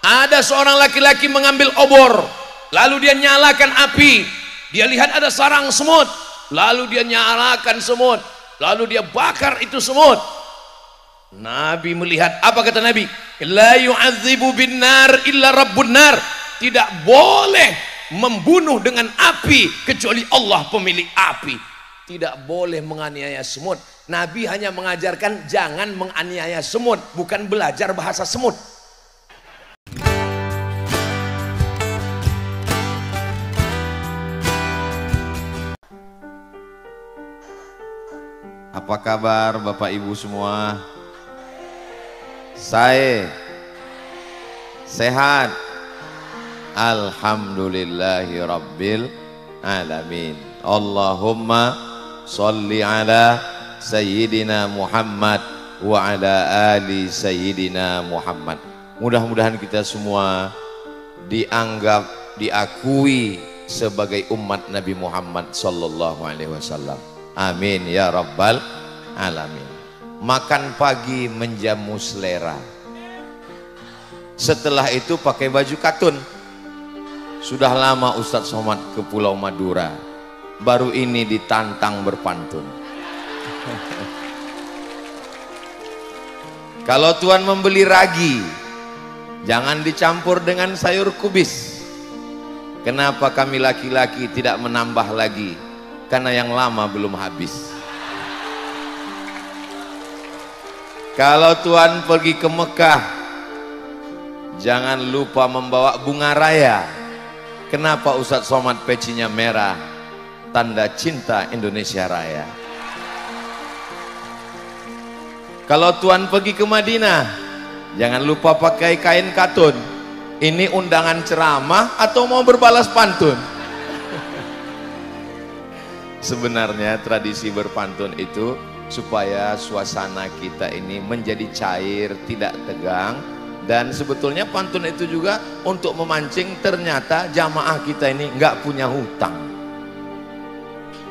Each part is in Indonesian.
Ada seorang laki-laki mengambil obor, lalu dia nyalakan api. Dia lihat ada sarang semut, lalu dia nyalakan semut, lalu dia bakar itu semut. Nabi melihat, apa kata Nabi? La yu'adzibu bin nar illa rabbun nar. Tidak boleh membunuh dengan api kecuali Allah pemilik api. Tidak boleh menganiaya semut. Nabi hanya mengajarkan jangan menganiaya semut, bukan belajar bahasa semut. Apa kabar Bapak Ibu semua? Saya sehat, alhamdulillahi rabbil alamin. Allahumma sholli ala sayyidina Muhammad wa ala ali sayyidina Muhammad. Mudah-mudahan kita semua dianggap, diakui sebagai umat Nabi Muhammad sallallahu alaihi wasallam. Amin ya rabbal alamin. Makan pagi menjamu selera. Setelah itu pakai baju katun. Sudah lama Ustadz Somad ke Pulau Madura, baru ini ditantang berpantun. Kalau Tuhan membeli ragi, jangan dicampur dengan sayur kubis. Kenapa kami laki-laki tidak menambah lagi? Karena yang lama belum habis. Kalau Tuhan pergi ke Mekah, jangan lupa membawa bunga raya. Kenapa Ustadz Somad pecinya merah? Tanda cinta Indonesia Raya. Kalau Tuhan pergi ke Madinah, jangan lupa pakai kain katun. Ini undangan ceramah atau mau berbalas pantun? Sebenarnya tradisi berpantun itu supaya suasana kita ini menjadi cair, tidak tegang. Dan sebetulnya pantun itu juga untuk memancing. Ternyata jamaah kita ini nggak punya hutang.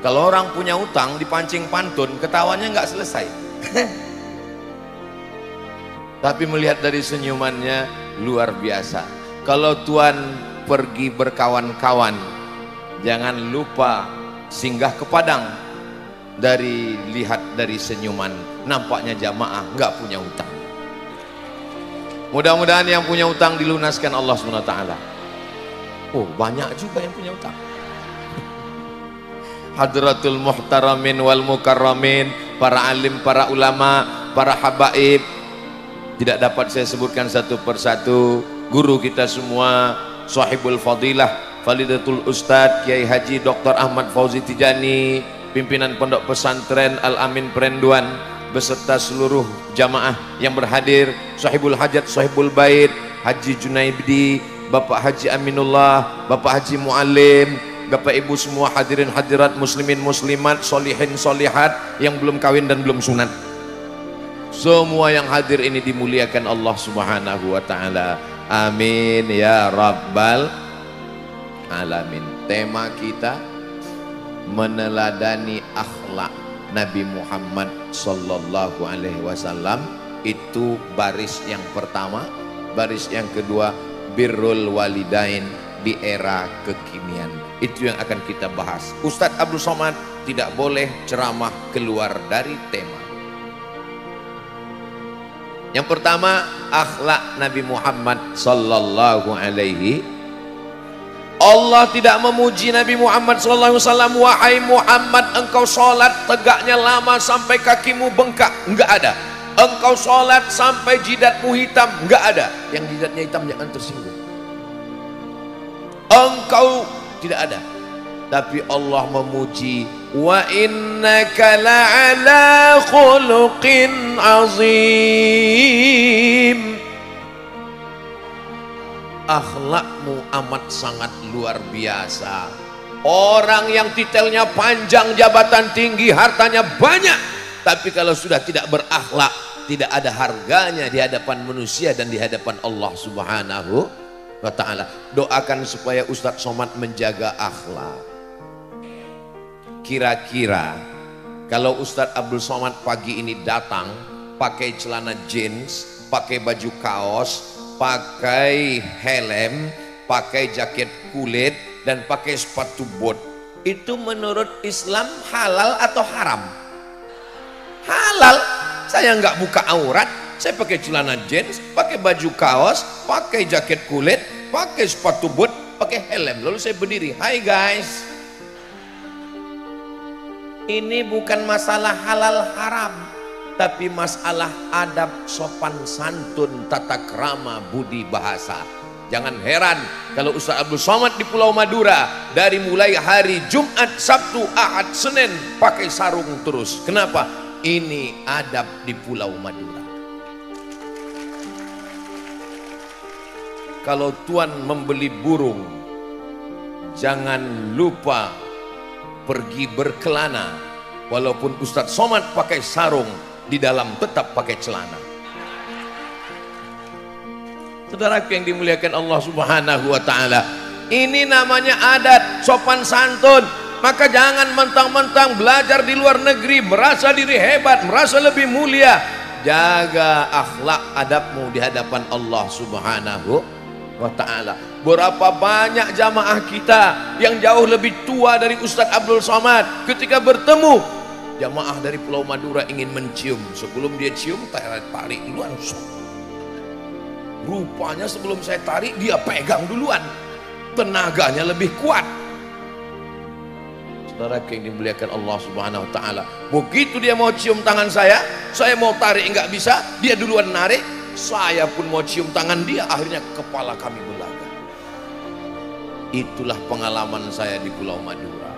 Kalau orang punya hutang dipancing pantun, ketawanya nggak selesai. Tapi melihat dari senyumannya luar biasa. Kalau Tuhan pergi berkawan-kawan, jangan lupa singgah ke Padang. Lihat dari senyuman, nampaknya jamaah nggak punya hutang. Mudah-mudahan yang punya hutang dilunaskan Allah SWT. Oh, banyak juga yang punya hutang. Hadratul muhtaramin wal mukarramin, para alim, para ulama, para habaib. Tidak dapat saya sebutkan satu persatu. Guru kita semua, sahibul fadilah, Falidatul Ustadz Kiai Haji Dr. Ahmad Fauzi Tijani, pimpinan Pondok Pesantren Al-Amin Perenduan, beserta seluruh jamaah yang berhadir, sahibul hajat, sahibul bait, Haji Junaidi, Bapak Haji Aminullah, Bapak Haji Muallim, Bapak Ibu semua hadirin hadirat, muslimin muslimat, solihin solihat yang belum kawin dan belum sunat. Semua yang hadir ini dimuliakan Allah Subhanahu wa taala. Amin ya rabbal alamin. Tema kita meneladani akhlak Nabi Muhammad sallallahu alaihi wasallam. Itu baris yang pertama. Baris yang kedua, birrul walidain di era kekinian. Itu yang akan kita bahas. Ustadz Abdul Somad tidak boleh ceramah keluar dari tema. Yang pertama, akhlak Nabi Muhammad sallallahu alaihi. Allah tidak memuji Nabi Muhammad sallallahu alaihi wasallam, wahai Muhammad, engkau sholat tegaknya lama sampai kakimu bengkak, enggak ada. Engkau sholat sampai jidatmu hitam, enggak ada. Yang jidatnya hitam jangan tersinggung. Engkau tidak ada. Tapi Allah memuji, wa innaka la'ala khuluqin azim. Akhlakmu amat sangat luar biasa. Orang yang titelnya panjang, jabatan tinggi, hartanya banyak, tapi kalau sudah tidak berakhlak, tidak ada harganya di hadapan manusia dan di hadapan Allah Subhanahu wa ta'ala. Doakan supaya Ustadz Somad menjaga akhlak. Kira-kira kalau Ustadz Abdul Somad pagi ini datang pakai celana jeans, pakai baju kaos, pakai helm, pakai jaket kulit, dan pakai sepatu bot, itu menurut Islam halal atau haram? Halal. Saya nggak buka aurat, saya pakai celana jeans, pakai baju kaos, pakai jaket kulit, pakai sepatu bot, pakai helm, lalu saya berdiri, hai guys. Ini bukan masalah halal haram, tapi masalah adab, sopan santun, tata krama, budi bahasa. Jangan heran kalau Ustaz Abdul Somad di Pulau Madura dari mulai hari Jumat, Sabtu, Ahad, Senin pakai sarung terus. Kenapa? Ini adab di Pulau Madura. Kalau tuan membeli burung, jangan lupa pergi berkelana. Walaupun Ustaz Somad pakai sarung, di dalam tetap pakai celana. Saudaraku yang dimuliakan Allah Subhanahu wa ta'ala, ini namanya adat, sopan santun. Maka jangan mentang-mentang belajar di luar negeri merasa diri hebat, merasa lebih mulia. Jaga akhlak adabmu di hadapan Allah Subhanahu wa ta'ala. Berapa banyak jamaah kita yang jauh lebih tua dari Ustadz Abdul Somad, ketika bertemu jamaah dari Pulau Madura ingin mencium, sebelum dia cium tarik duluan. Rupanya sebelum saya tarik dia pegang duluan, tenaganya lebih kuat. Saudara yang dimuliakan Allah Subhanahu wa ta'ala, begitu dia mau cium tangan saya mau tarik nggak bisa, dia duluan narik. Saya pun mau cium tangan dia, akhirnya kepala kami belaga. Itulah pengalaman saya di Pulau Madura.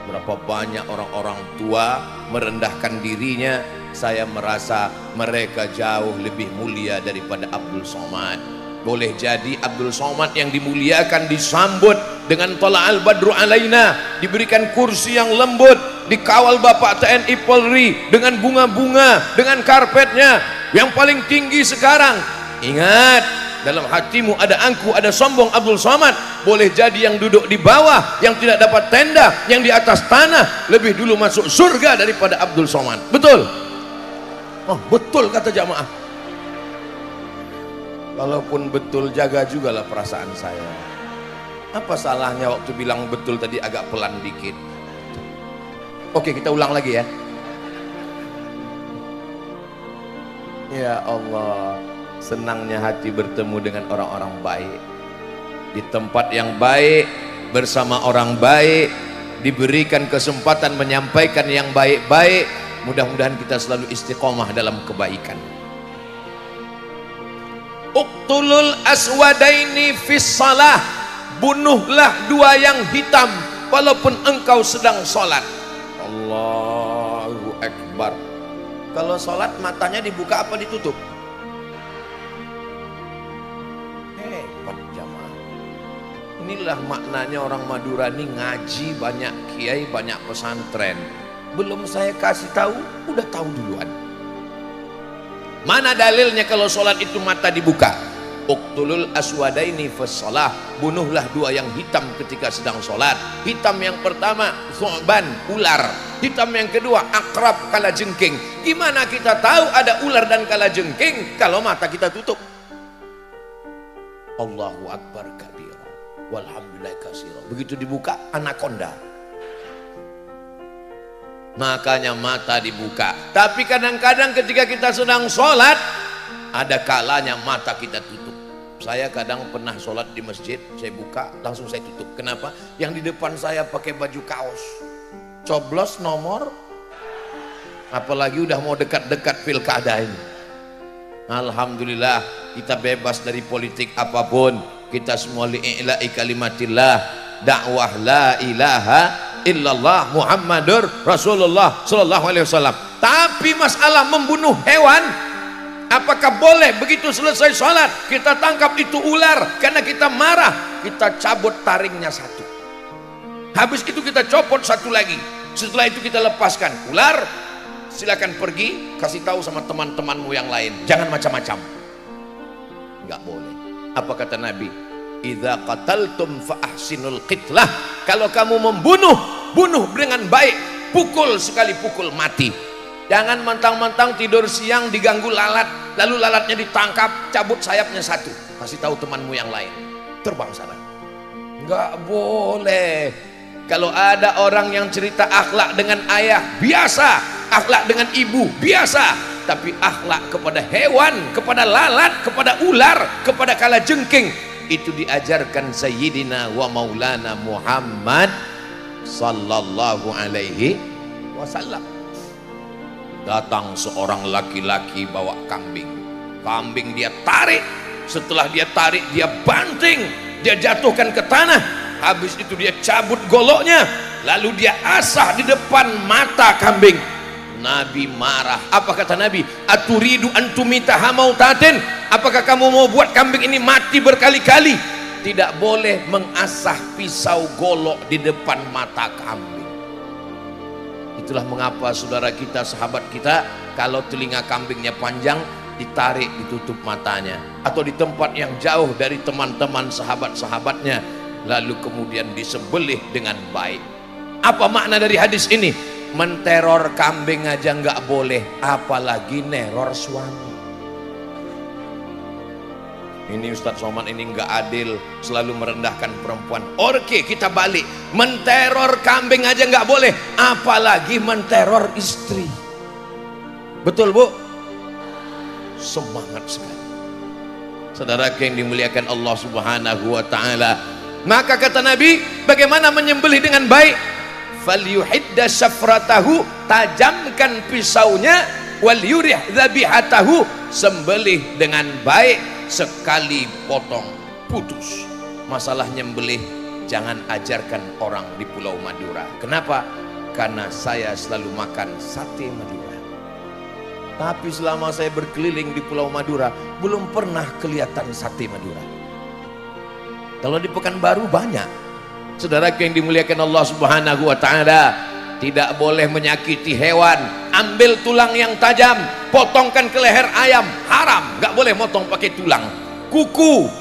Berapa banyak orang-orang tua merendahkan dirinya, saya merasa mereka jauh lebih mulia daripada Abdul Somad. Boleh jadi Abdul Somad yang dimuliakan disambut dengan Thala'al Badru alaina, diberikan kursi yang lembut, dikawal Bapak TNI Polri dengan bunga-bunga, dengan karpetnya yang paling tinggi sekarang. Ingat, dalam hatimu ada angku, ada sombong Abdul Somad. Boleh jadi yang duduk di bawah, yang tidak dapat tenda, yang di atas tanah lebih dulu masuk surga daripada Abdul Somad. Betul? Oh, betul kata jamaah. Walaupun betul, jaga juga lah perasaan saya. Apa salahnya waktu bilang betul tadi agak pelan dikit? Oke, kita ulang lagi ya. Ya Allah, senangnya hati bertemu dengan orang-orang baik, di tempat yang baik, bersama orang baik, diberikan kesempatan menyampaikan yang baik-baik. Mudah-mudahan kita selalu istiqomah dalam kebaikan. Uqtulul aswadaini fis salah, bunuhlah dua yang hitam walaupun engkau sedang sholat. Allahu Akbar. Kalau sholat matanya dibuka apa ditutup? Hebat jamaah. Inilah maknanya orang Madura ini ngaji, banyak kiai, banyak pesantren. Belum saya kasih tahu, udah tahu duluan. Mana dalilnya kalau sholat itu mata dibuka? Uqtulul aswadaini fis shalah, bunuhlah dua yang hitam ketika sedang sholat. Hitam yang pertama thu'ban, ular. Hitam yang kedua akrab, kalajengking. Gimana kita tahu ada ular dan kalajengking kalau mata kita tutup? Allahu Akbar kabira walhamdulillah katsira. Begitu dibuka anakonda. Makanya mata dibuka. Tapi kadang-kadang ketika kita sedang sholat, ada kalanya mata kita tutup. Saya kadang pernah sholat di masjid, saya buka langsung saya tutup. Kenapa? Yang di depan saya pakai baju kaos, coblos nomor, apalagi udah mau dekat-dekat pilkada ini. Alhamdulillah kita bebas dari politik apapun. Kita semua li'ila'i kalimatillah, dakwah la ilaha illallah Muhammadur Rasulullah sallallahu alaihi wasallam. Tapi masalah membunuh hewan, apakah boleh begitu selesai sholat kita tangkap itu ular karena kita marah, kita cabut taringnya satu, habis itu kita copot satu lagi, setelah itu kita lepaskan ular, silakan pergi, kasih tahu sama teman-temanmu yang lain, jangan macam-macam. Nggak boleh. Apa kata Nabi? Idza qataltum fa ahsinul qitlah. Kalau kamu membunuh, bunuh dengan baik, pukul sekali pukul mati. Jangan mentang-mentang tidur siang diganggu lalat, lalu lalatnya ditangkap, cabut sayapnya satu, kasih tahu temanmu yang lain, terbang sana. Nggak boleh. Kalau ada orang yang cerita akhlak dengan ayah biasa, akhlak dengan ibu biasa, tapi akhlak kepada hewan, kepada lalat, kepada ular, kepada kalajengking, itu diajarkan Sayyidina wa Maulana Muhammad sallallahu alaihi wasallam. Datang seorang laki-laki bawa kambing. Kambing dia tarik, setelah dia tarik dia banting, dia jatuhkan ke tanah. Habis itu dia cabut goloknya, lalu dia asah di depan mata kambing. Nabi marah. Apa kata Nabi? Aturidu antumita hamautatin? Apakah kamu mau buat kambing ini mati berkali-kali? Tidak boleh mengasah pisau golok di depan mata kambing. Itulah mengapa saudara kita, sahabat kita, kalau telinga kambingnya panjang, ditarik, ditutup matanya, atau di tempat yang jauh dari teman-teman sahabat-sahabatnya, lalu kemudian disembelih dengan baik. Apa makna dari hadis ini? Menteror kambing aja nggak boleh, apalagi neror suami. Ini Ustadz Somad ini nggak adil, selalu merendahkan perempuan. Oke, kita balik, menteror kambing aja nggak boleh, apalagi menteror istri. Betul Bu? Semangat sekali saudara yang dimuliakan Allah Subhanahu wa ta'ala. Maka kata Nabi, bagaimana menyembelih dengan baik? Falyuhidda syafratahu, tajamkan pisaunya, wal yurih dzabihatahu, sembelih dengan baik, sekali potong putus. Masalah nyembelih jangan ajarkan orang di Pulau Madura. Kenapa? Karena saya selalu makan sate Madura. Tapi selama saya berkeliling di Pulau Madura, belum pernah kelihatan sate Madura. Kalau di Pekanbaru banyak. Saudara yang dimuliakan Allah Subhanahu wa ta'ala, tidak boleh menyakiti hewan. Ambil tulang yang tajam, potongkan ke leher ayam, haram. Gak boleh motong pakai tulang. Kuku,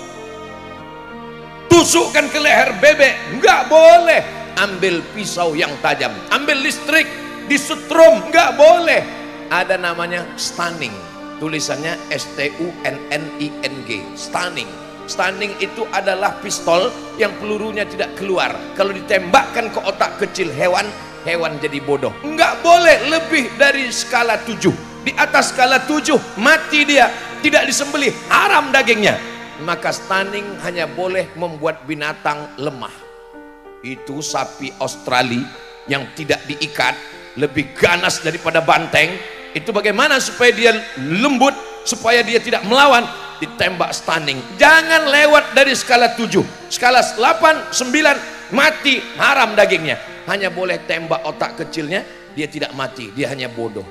tusukkan ke leher bebek, gak boleh. Ambil pisau yang tajam, ambil listrik, disetrum, gak boleh. Ada namanya stunning, tulisannya STUNNING, stunning. Stunning itu adalah pistol yang pelurunya tidak keluar. Kalau ditembakkan ke otak kecil hewan, hewan jadi bodoh. Enggak boleh lebih dari skala 7. Di atas skala 7 mati dia, tidak disembelih, haram dagingnya. Maka stunning hanya boleh membuat binatang lemah. Itu sapi Australia yang tidak diikat, lebih ganas daripada banteng. Itu bagaimana supaya dia lembut, supaya dia tidak melawan? Ditembak stunning. Jangan lewat dari skala 7. Skala 8, 9 mati, haram dagingnya. Hanya boleh tembak otak kecilnya, dia tidak mati, dia hanya bodoh.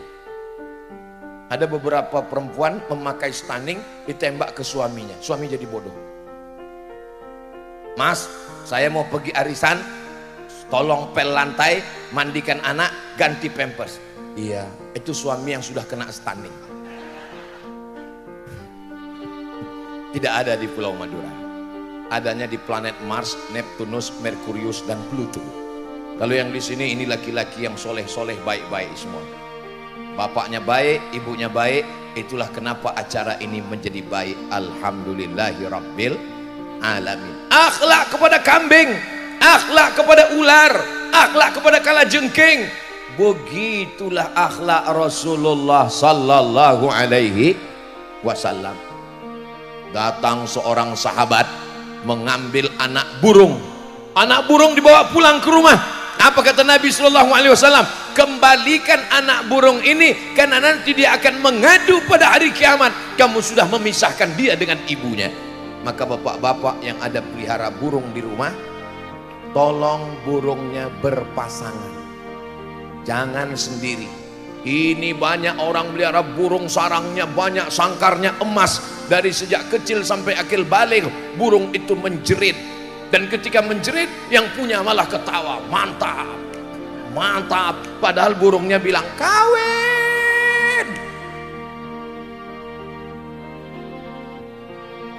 Ada beberapa perempuan memakai stunning, ditembak ke suaminya, suami jadi bodoh. Mas, saya mau pergi arisan, tolong pel lantai, mandikan anak, ganti pampers. Iya, itu suami yang sudah kena stunning. Tidak ada di Pulau Madura. Adanya di planet Mars, Neptunus, Merkurius, dan Pluto. Kalau yang di sini ini laki-laki yang soleh-soleh, baik-baik semua. Bapaknya baik, ibunya baik. Itulah kenapa acara ini menjadi baik. Alhamdulillahirabbil alamin. Akhlak kepada kambing, akhlak kepada ular, akhlak kepada kalajengking. Begitulah akhlak Rasulullah sallallahu alaihi wasallam. Datang seorang sahabat mengambil anak burung. Anak burung dibawa pulang ke rumah. Apa kata Nabi Sallallahu Alaihi Wasallam? Kembalikan anak burung ini, karena nanti dia akan mengadu pada hari kiamat. Kamu sudah memisahkan dia dengan ibunya. Maka bapak-bapak yang ada pelihara burung di rumah, tolong burungnya berpasangan, jangan sendiri. Ini banyak orang pelihara burung, sarangnya banyak, sangkarnya emas. Dari sejak kecil sampai akil balik, burung itu menjerit. Dan ketika menjerit, yang punya malah ketawa, mantap, mantap. Padahal burungnya bilang, kawin.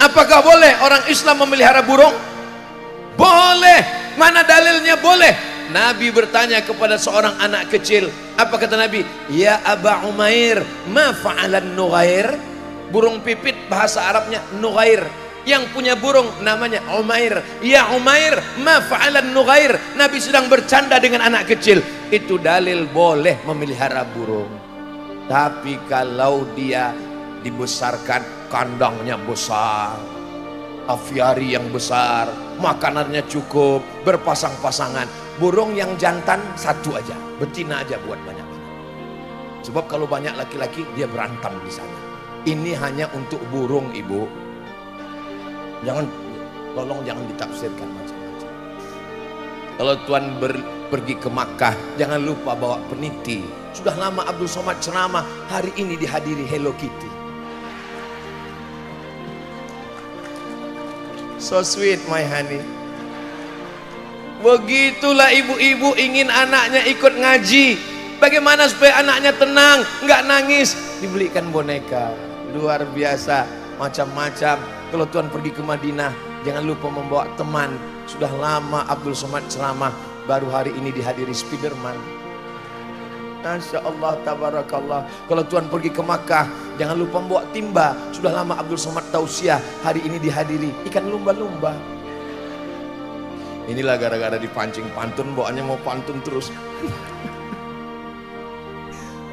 Apakah boleh orang Islam memelihara burung? Boleh. Mana dalilnya boleh? Nabi bertanya kepada seorang anak kecil. Apa kata Nabi? Ya Aba Umair, ma fa'alan nughair? Burung pipit bahasa Arabnya Nughair. Yang punya burung namanya Umair. Ya Umair, ma fa'alan Nughair. Nabi sedang bercanda dengan anak kecil. Itu dalil boleh memelihara burung. Tapi kalau dia dibesarkan, kandangnya besar, aviari yang besar, makanannya cukup, berpasang-pasangan. Burung yang jantan satu aja, betina aja buat banyak. Sebab kalau banyak laki-laki dia berantem di sana. Ini hanya untuk burung, ibu. Tolong jangan ditafsirkan macam-macam. Kalau Tuhan pergi ke Makkah, jangan lupa bawa peniti. Sudah lama Abdul Somad ceramah, hari ini dihadiri Hello Kitty. So sweet my honey. Begitulah ibu-ibu ingin anaknya ikut ngaji. Bagaimana supaya anaknya tenang, nggak nangis? Dibelikan boneka, luar biasa, macam-macam. Kalau Tuhan pergi ke Madinah, jangan lupa membawa teman. Sudah lama Abdul Somad ceramah, baru hari ini dihadiri Spiderman. Masya Allah, tabarakallah. Kalau Tuhan pergi ke Makkah, jangan lupa membawa timba. Sudah lama Abdul Somad tausiah, hari ini dihadiri ikan lumba-lumba. Inilah gara-gara dipancing pantun, bawaannya mau pantun terus.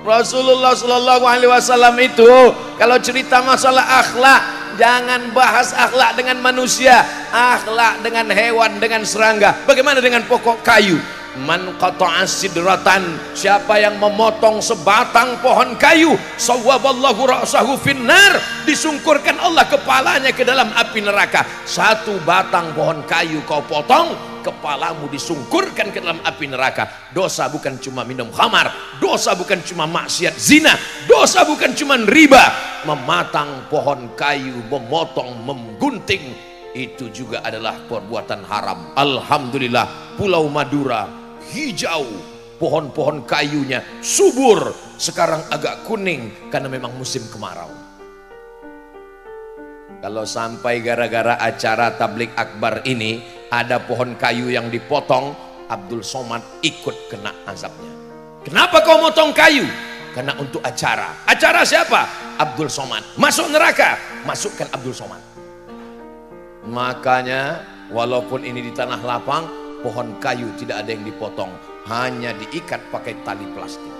Rasulullah Shallallahu Alaihi Wasallam itu kalau cerita masalah akhlak, jangan bahas akhlak dengan manusia, akhlak dengan hewan, dengan serangga. Bagaimana dengan pokok kayu? Man qata'a sidratan, siapa yang memotong sebatang pohon kayu, sawwaballahu ra'sahu finnar, disungkurkan Allah kepalanya ke dalam api neraka. Satu batang pohon kayu kau potong, kepalamu disungkurkan ke dalam api neraka. Dosa bukan cuma minum khamar, dosa bukan cuma maksiat zina, dosa bukan cuma riba. Mematang pohon kayu, memotong, menggunting, itu juga adalah perbuatan haram. Alhamdulillah, Pulau Madura hijau, pohon-pohon kayunya subur. Sekarang agak kuning karena memang musim kemarau. Kalau sampai gara-gara acara tablik akbar ini ada pohon kayu yang dipotong, Abdul Somad ikut kena azabnya. Kenapa kau motong kayu? Karena untuk acara. Acara siapa? Abdul Somad. Masuk neraka, masukkan Abdul Somad. Makanya walaupun ini di tanah lapang, pohon kayu tidak ada yang dipotong, hanya diikat pakai tali plastik.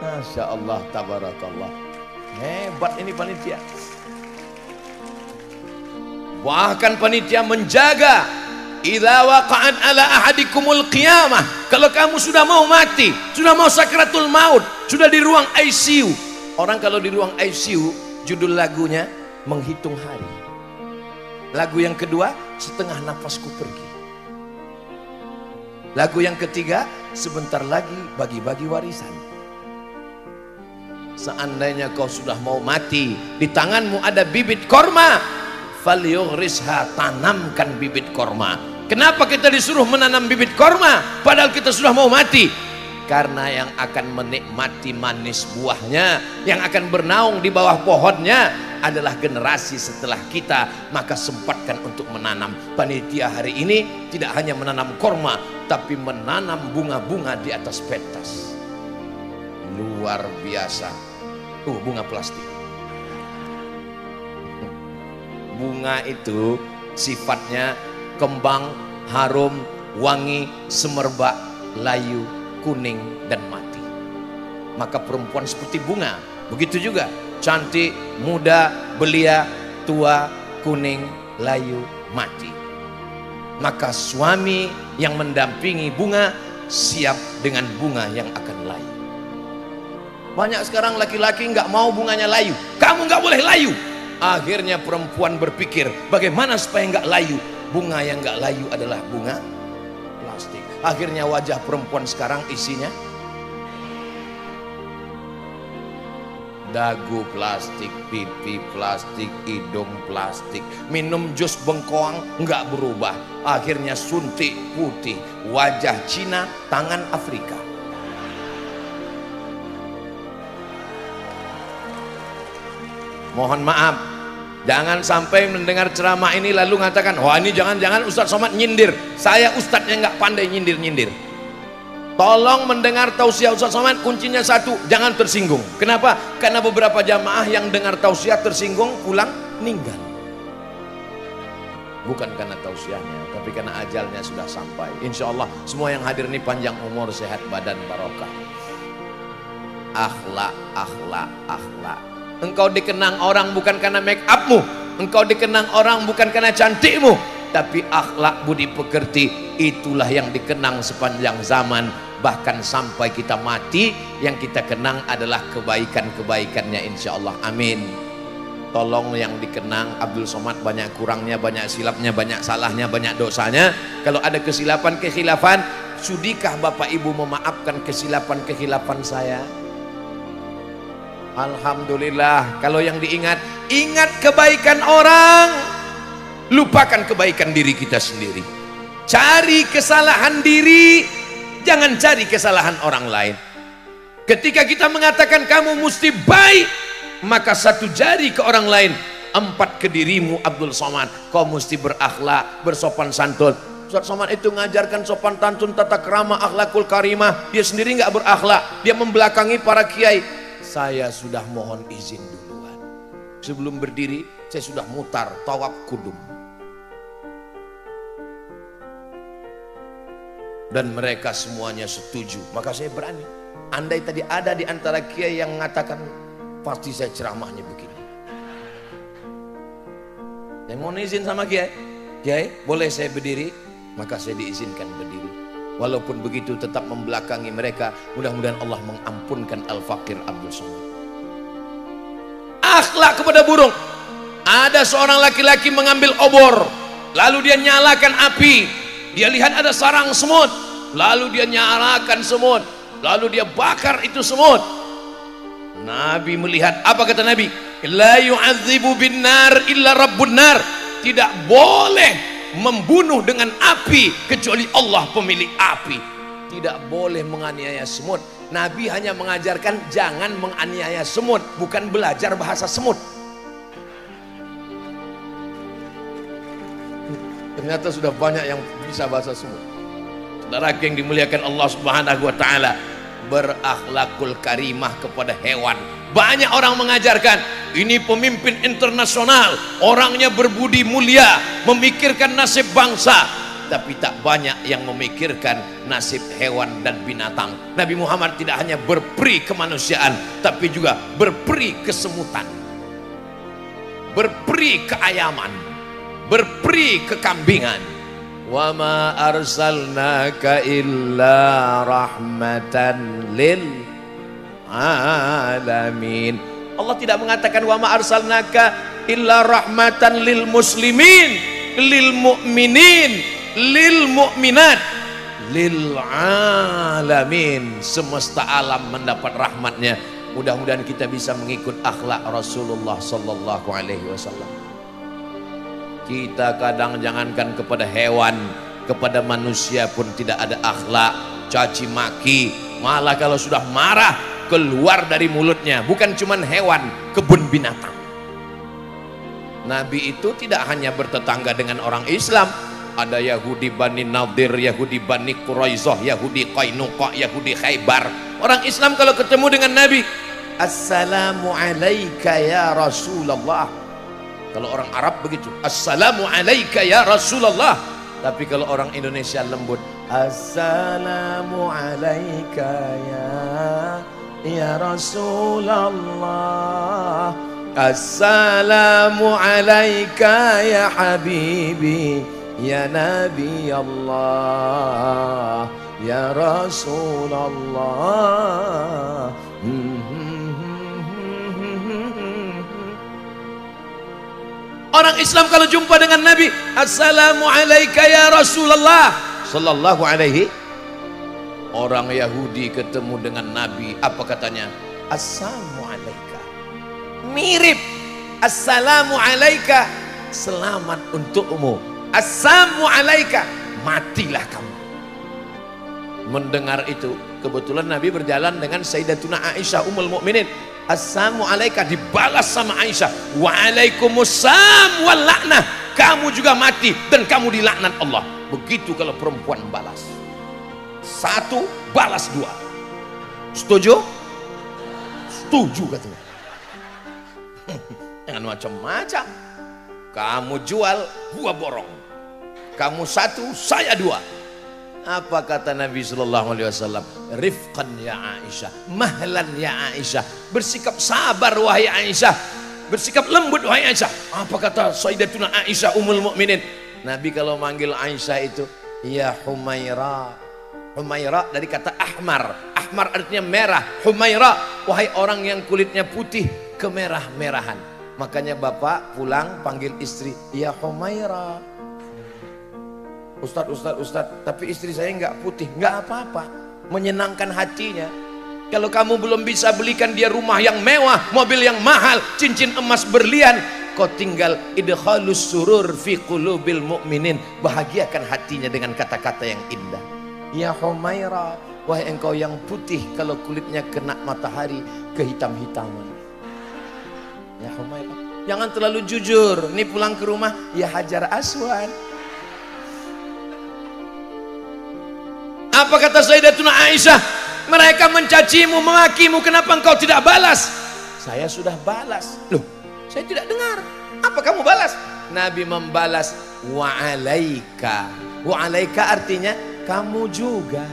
Masya Allah, tabarakallah. Hebat ini panitia. Bahkan panitia menjaga, idza waqa'at ala ahadikumul qiyamah, kalau kamu sudah mau mati, sudah mau sakratul maut, sudah di ruang ICU. Orang kalau di ruang ICU, judul lagunya Menghitung Hari. Lagu yang kedua, Setengah Nafasku Pergi. Lagu yang ketiga, Sebentar Lagi Bagi-bagi Warisan. Seandainya kau sudah mau mati, di tanganmu ada bibit korma, falyughrisha, tanamkan bibit korma. Kenapa kita disuruh menanam bibit korma padahal kita sudah mau mati? Karena yang akan menikmati manis buahnya, yang akan bernaung di bawah pohonnya adalah generasi setelah kita. Maka sempatkan untuk menanam. Panitia hari ini tidak hanya menanam korma, tapi menanam bunga-bunga di atas pentas. Luar biasa. Bunga plastik. Bunga itu sifatnya kembang, harum, wangi, semerbak, layu, kuning dan mati. Maka perempuan seperti bunga, begitu juga cantik, muda, belia, tua, kuning, layu, mati. Maka suami yang mendampingi bunga siap dengan bunga yang akan layu. Banyak sekarang laki-laki nggak mau bunganya layu. Kamu nggak boleh layu. Akhirnya perempuan berpikir bagaimana supaya nggak layu. Bunga yang nggak layu adalah bunga plastik. Akhirnya wajah perempuan sekarang isinya dagu plastik, pipi plastik, hidung plastik. Minum jus bengkoang nggak berubah. Akhirnya suntik putih, wajah Cina, tangan Afrika. Mohon maaf, jangan sampai mendengar ceramah ini lalu mengatakan, wah ini jangan-jangan Ustadz Somad nyindir. Saya ustadznya nggak pandai nyindir-nyindir. Tolong mendengar tausiah Ustaz Somad, kuncinya satu, jangan tersinggung. Kenapa? Karena beberapa jamaah yang dengar tausiah tersinggung, pulang meninggal. Bukan karena tausiahnya, tapi karena ajalnya sudah sampai. Insya Allah semua yang hadir ini panjang umur, sehat badan, barokah. Akhlak, akhlak, akhlak. Engkau dikenang orang bukan karena make upmu, engkau dikenang orang bukan karena cantikmu, tapi akhlak budi pekerti itulah yang dikenang sepanjang zaman. Bahkan sampai kita mati, yang kita kenang adalah kebaikan-kebaikannya, insya Allah. Amin. Tolong yang dikenang Abdul Somad banyak kurangnya, banyak silapnya, banyak salahnya, banyak dosanya. Kalau ada kesilapan-kekhilafan, sudikah Bapak Ibu memaafkan kesilapan-kekhilafan saya? Alhamdulillah. Kalau yang diingat, ingat kebaikan orang, lupakan kebaikan diri kita sendiri. Cari kesalahan diri, jangan cari kesalahan orang lain. Ketika kita mengatakan kamu mesti baik, maka satu jari ke orang lain, empat ke dirimu Abdul Somad. Kau mesti berakhlak, bersopan santun. Ustaz Somad itu mengajarkan sopan santun, tata krama, akhlakul karimah. Dia sendiri nggak berakhlak, dia membelakangi para kiai. Saya sudah mohon izin duluan. Sebelum berdiri, saya sudah mutar tawaf kudum. Dan mereka semuanya setuju, maka saya berani. Andai tadi ada di antara kiai yang mengatakan, pasti saya ceramahnya begini. Saya mohon izin sama kiai, kiai boleh saya berdiri? Maka saya diizinkan berdiri. Walaupun begitu tetap membelakangi mereka. Mudah-mudahan Allah mengampunkan Al-Fakir Abdul Somad. Akhlak kepada burung. Ada seorang laki-laki mengambil obor, lalu dia nyalakan api. Dia lihat ada sarang semut, lalu dia nyalakan semut, lalu dia bakar itu semut. Nabi melihat, apa kata Nabi? La yu'adzibu bin nar illa rabbun nar. Tidak boleh membunuh dengan api kecuali Allah pemilik api. Tidak boleh menganiaya semut. Nabi hanya mengajarkan jangan menganiaya semut, bukan belajar bahasa semut. Ternyata sudah banyak yang bisa bahasa semut. Saudara yang dimuliakan Allah Subhanahu wa taala, berakhlakul karimah kepada hewan. Banyak orang mengajarkan ini pemimpin internasional, orangnya berbudi mulia, memikirkan nasib bangsa, tapi tak banyak yang memikirkan nasib hewan dan binatang. Nabi Muhammad tidak hanya berperi kemanusiaan, tapi juga berperi kesemutan, berperi keayaman, berperi kekambingan. Wa ma arsalnaka illa rahmatan lil alamin. Allah tidak mengatakan wa ma arsalnaka illa rahmatan lil muslimin, lil mu'minin, lil mu'minat, lil alamin. Semesta alam mendapat rahmatnya. Mudah-mudahan kita bisa mengikut akhlak Rasulullah sallallahu alaihi wasallam. Kita kadang jangankan kepada hewan, kepada manusia pun tidak ada akhlak, caci maki. Malah kalau sudah marah, keluar dari mulutnya bukan cuman hewan, kebun binatang. Nabi itu tidak hanya bertetangga dengan orang Islam. Ada Yahudi Bani Nadir, Yahudi Bani Quraizah, Yahudi Qainuqa, Yahudi Khaybar. Orang Islam kalau ketemu dengan Nabi, Assalamu alayka ya Rasulullah. Kalau orang Arab begitu, Assalamu alayka ya Rasulullah. Tapi kalau orang Indonesia lembut, Assalamu alayka ya Rasulullah. Assalamu alayka ya Habibi, ya Nabi Allah, ya Rasulullah. Orang Islam kalau jumpa dengan Nabi, Assalamu alayka ya Rasulullah sallallahu alaihi. Orang Yahudi ketemu dengan Nabi, apa katanya? Assalamu alayka. Mirip. Assalamu alayka, selamat untukmu. Assalamu alayka, matilah kamu. Mendengar itu, kebetulan Nabi berjalan dengan Sayyidatuna Aisyah Ummul Mukminin. Assalamu alayka dibalas sama Aisyah, waalaikumsalam wal la'nah, kamu juga mati dan kamu dilaknat Allah. Begitu kalau perempuan balas. 1 balas 2. Setuju? Setuju katanya. Jangan macam-macam. Kamu jual, gua borong. Kamu 1, saya 2. Apa kata Nabi Sallallahu Alaihi Wasallam? Rifqan ya Aisyah, mahlan ya Aisyah. Bersikap sabar wahai Aisyah, bersikap lembut wahai Aisyah. Apa kata Sayyidatuna Aisyah Ummul Mukminin? Nabi kalau manggil Aisyah itu, ya Humaira. Humaira dari kata ahmar. Ahmar artinya merah. Humaira, wahai orang yang kulitnya putih kemerah-merahan. Makanya bapak pulang panggil istri, ya Humaira. Ustaz, tapi istri saya nggak putih. Nggak apa-apa, menyenangkan hatinya. Kalau kamu belum bisa belikan dia rumah yang mewah, mobil yang mahal, cincin emas berlian, kau tinggal idkhalus surur fi qulubil mu'minin, bahagiakan hatinya dengan kata-kata yang indah. Ya Humaira, wahai engkau yang putih kalau kulitnya kena matahari kehitam-hitaman. Ya Humaira, jangan terlalu jujur. Ini pulang ke rumah, ya Hajar Aswad. Apa kata Sayyidatuna Aisyah? Mereka mencacimu, memakimu, kenapa engkau tidak balas? Saya sudah balas. Loh, saya tidak dengar. Apa kamu balas? Nabi membalas, wa'alaika. Wa'alaika artinya kamu juga.